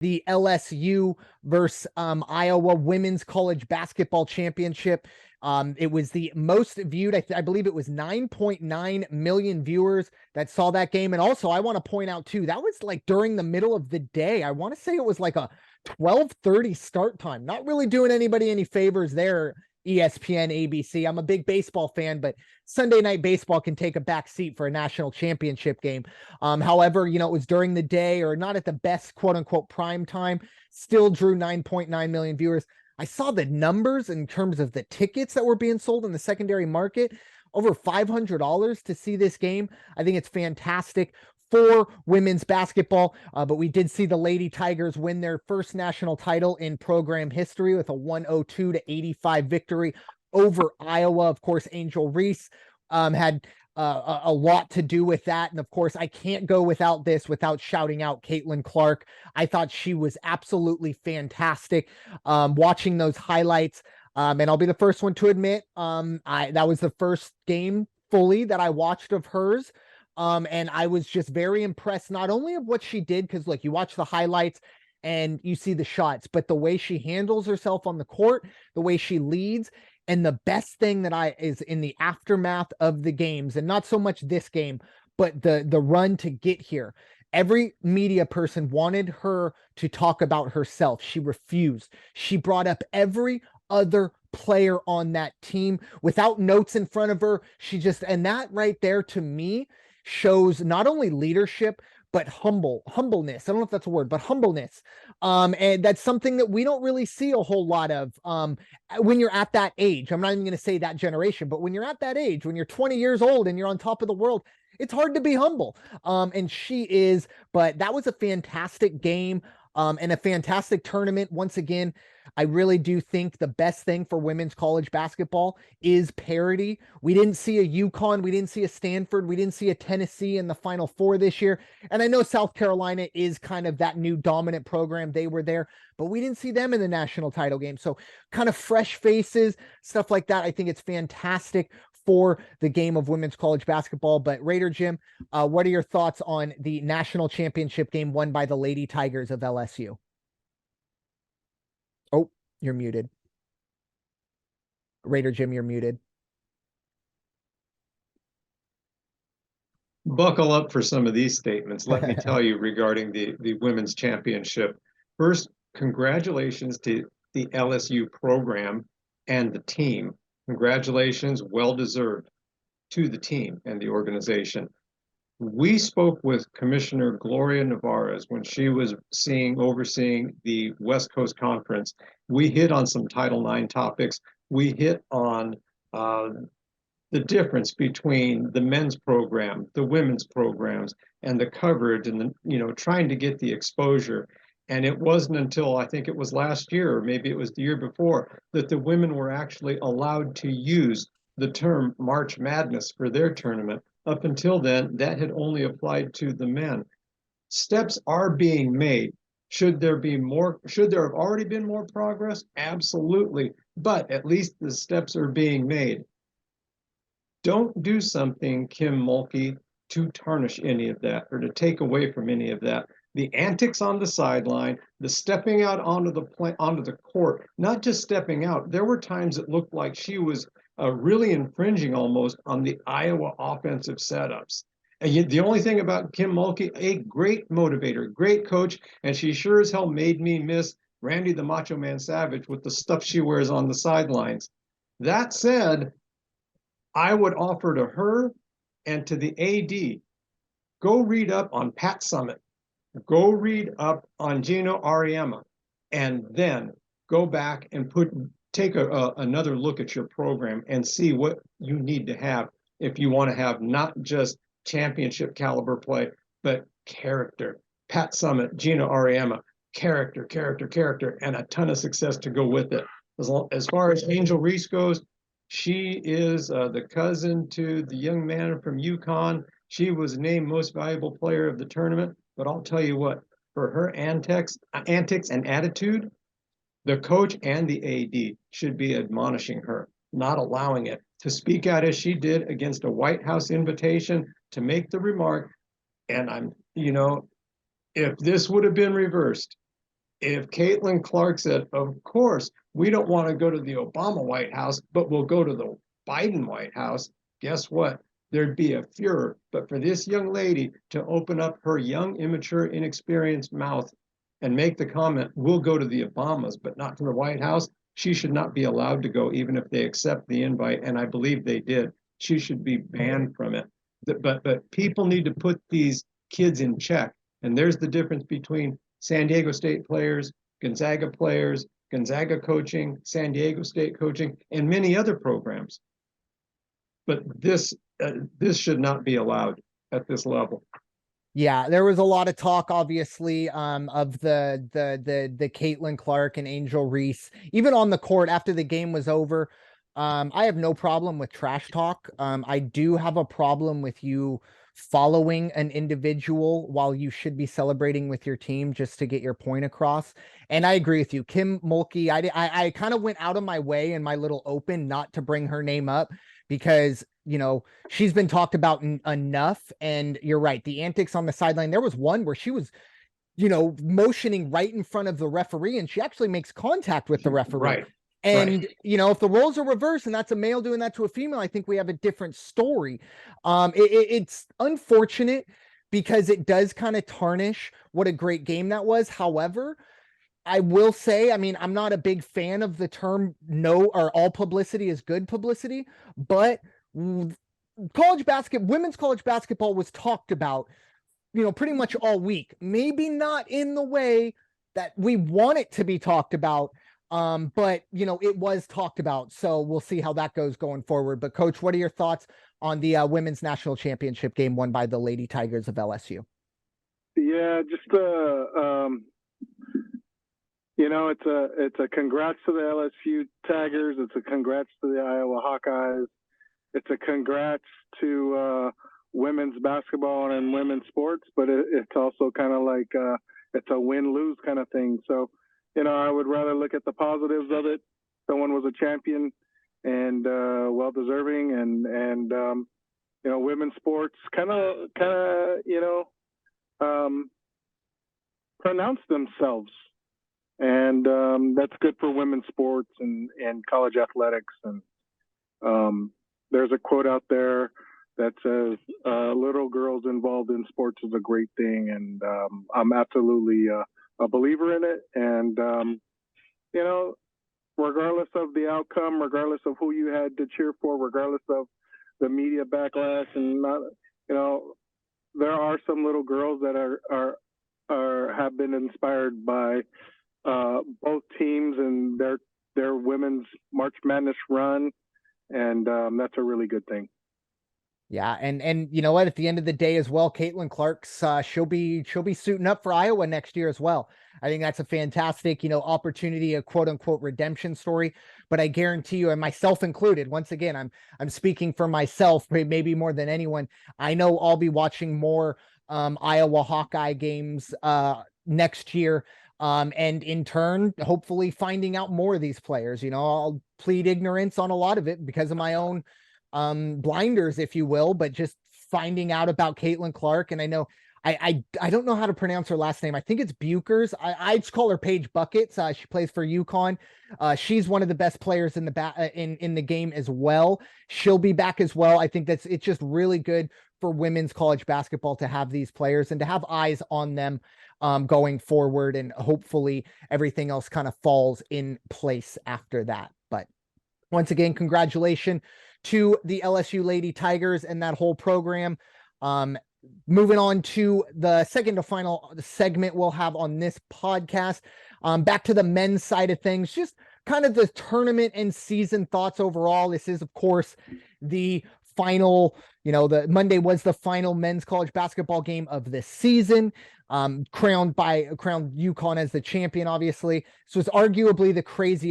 the LSU versus Iowa women's college basketball championship. It was the most viewed. I believe it was 9.9 million viewers that saw that game. And also, I want to point out too, that was like during the middle of the day. I want to say it was like a 12:30 start time. Not really doing anybody any favors there. ESPN, ABC. I'm a big baseball fan, but Sunday night baseball can take a back seat for a national championship game. However, it was during the day or not at the best quote unquote prime time, still drew 9.9 million viewers. I saw the numbers in terms of the tickets that were being sold in the secondary market, over $500 to see this game. I think it's fantastic for women's basketball, but we did see the Lady Tigers win their first national title in program history with a 102-85 victory over Iowa. Of course, Angel Reese had a lot to do with that. And of course, I can't go without shouting out Caitlin Clark. I thought she was absolutely fantastic. Watching those highlights, and I'll be the first one to admit, that was the first game fully that I watched of hers. And I was just very impressed, not only of what she did, because look, you watch the highlights and you see the shots, but the way she handles herself on the court, the way she leads. And the best thing that is in the aftermath of the games, and not so much this game, but the run to get here. Every media person wanted her to talk about herself. She refused. She brought up every other player on that team without notes in front of her. And that right there to me shows not only leadership, but humbleness. I don't know if that's a word, but humbleness. And that's something that we don't really see a whole lot of when you're at that age. I'm not even going to say that generation, but when you're at that age, when you're 20 years old and you're on top of the world, it's hard to be humble. And she is, but that was a fantastic game. And a fantastic tournament. Once again, I really do think the best thing for women's college basketball is parity. We didn't see a UConn, we didn't see a Stanford, we didn't see a Tennessee in the Final Four this year. And I know South Carolina is kind of that new dominant program. They were there, but we didn't see them in the national title game. So kind of fresh faces, stuff like that. I think it's fantastic for the game of women's college basketball. But Raider Jim, what are your thoughts on the national championship game won by the Lady Tigers of LSU? Oh, you're muted. Raider Jim, you're muted. Buckle up for some of these statements. Let me tell you regarding the women's championship. First, congratulations to the LSU program and the team. Congratulations, well deserved to the team and the organization. We spoke with Commissioner Gloria Nevarez when she was overseeing the West Coast Conference. We hit on some Title IX topics. We hit on the difference between the men's program, the women's programs, and the coverage, and trying to get the exposure. And it wasn't until I think it was last year, or maybe it was the year before, that the women were actually allowed to use the term March Madness for their tournament. Up until then, that had only applied to the men. Steps are being made. Should there have already been more progress? Absolutely. But at least the steps are being made. Don't do something, Kim Mulkey, to tarnish any of that or to take away from any of that. The antics on the sideline, the stepping out onto the court, not just stepping out. There were times it looked like she was really infringing almost on the Iowa offensive setups. And yet the only thing about Kim Mulkey, a great motivator, great coach, and she sure as hell made me miss Randy the Macho Man Savage with the stuff she wears on the sidelines. That said, I would offer to her and to the AD, go read up on Pat Summitt, go read up on Gino Auriemma, and then go back and take another look at your program and see what you need to have if you want to have not just championship caliber play, but character. Pat Summitt, Gino Auriemma, character, and a ton of success to go with it. As far as Angel Reese goes, she is the cousin to the young man from UConn. She was named most valuable player of the tournament. But I'll tell you what, for her antics and attitude, the coach and the AD should be admonishing her, not allowing it to speak out as she did against a White House invitation to make the remark. And if this would have been reversed, if Caitlin Clark said, of course, we don't want to go to the Obama White House, but we'll go to the Biden White House, guess what? There'd be a furor. But for this young lady to open up her young, immature, inexperienced mouth and make the comment, we'll go to the Obamas, but not to the White House, she should not be allowed to go, even if they accept the invite. And I believe they did. She should be banned from it. But people need to put these kids in check. And there's the difference between San Diego State players, Gonzaga coaching, San Diego State coaching, and many other programs. But this should not be allowed at this level. Yeah, there was a lot of talk, obviously, of the Caitlin Clark and Angel Reese, even on the court after the game was over. I have no problem with trash talk. I do have a problem with you following an individual while you should be celebrating with your team just to get your point across. And I agree with you, Kim Mulkey. I kind of went out of my way in my little open not to bring her name up because, you know, she's been talked about enough. And you're right, the antics on the sideline. There was one where she was, you know, motioning right in front of the referee, and she actually makes contact with the referee. Right. And, you know, if the roles are reversed and that's a male doing that to a female, I think we have a different story. It's unfortunate because it does kind of tarnish what a great game that was. However, I will say, I mean, I'm not a big fan of the term no or all publicity is good publicity, but women's college basketball was talked about, you know, pretty much all week. Maybe not in the way that we want it to be talked about. But you know, it was talked about, so we'll see how that goes going forward. But Coach, what are your thoughts on the women's national championship game won by the Lady Tigers of LSU? Yeah, just you know, it's a congrats to the LSU Tigers. It's a congrats to the Iowa Hawkeyes. It's a congrats to women's basketball and women's sports. But it's also kind of like it's a win-lose kind of thing. So, you know, I would rather look at the positives of it. Someone was a champion and well-deserving, and you know, women's sports kind of you know, pronounce themselves, and that's good for women's sports and college athletics. And there's a quote out there that says, "Little girls involved in sports is a great thing," and I'm absolutely a believer in it. And you know, regardless of the outcome, regardless of who you had to cheer for, regardless of the media backlash, and not, you know, there are some little girls that are have been inspired by both teams and their women's March Madness run, and that's a really good thing. Yeah, and you know what? At the end of the day, as well, Caitlin Clark's she'll be suiting up for Iowa next year as well. I think that's a fantastic, you know, opportunity, a quote unquote redemption story. But I guarantee you, and myself included, once again, I'm speaking for myself, maybe more than anyone. I know I'll be watching more Iowa Hawkeye games next year. And in turn, hopefully finding out more of these players. You know, I'll plead ignorance on a lot of it because of my own blinders, if you will, but just finding out about Caitlin Clark. And I know I don't know how to pronounce her last name. I think it's Buchers. I just call her Paige Buckets. She plays for UConn. She's one of the best players in the in the game as well. She'll be back as well. I think it's just really good for women's college basketball to have these players and to have eyes on them going forward. And hopefully everything else kind of falls in place after that. But once again, congratulations to the LSU Lady Tigers and that whole program. Moving on to the second to final segment we'll have on this podcast. Back to the men's side of things, just kind of the tournament and season thoughts overall. This is, of course, the final, you know, the Monday was the final men's college basketball game of the season. Crowned UConn as the champion, obviously. This was arguably the craziest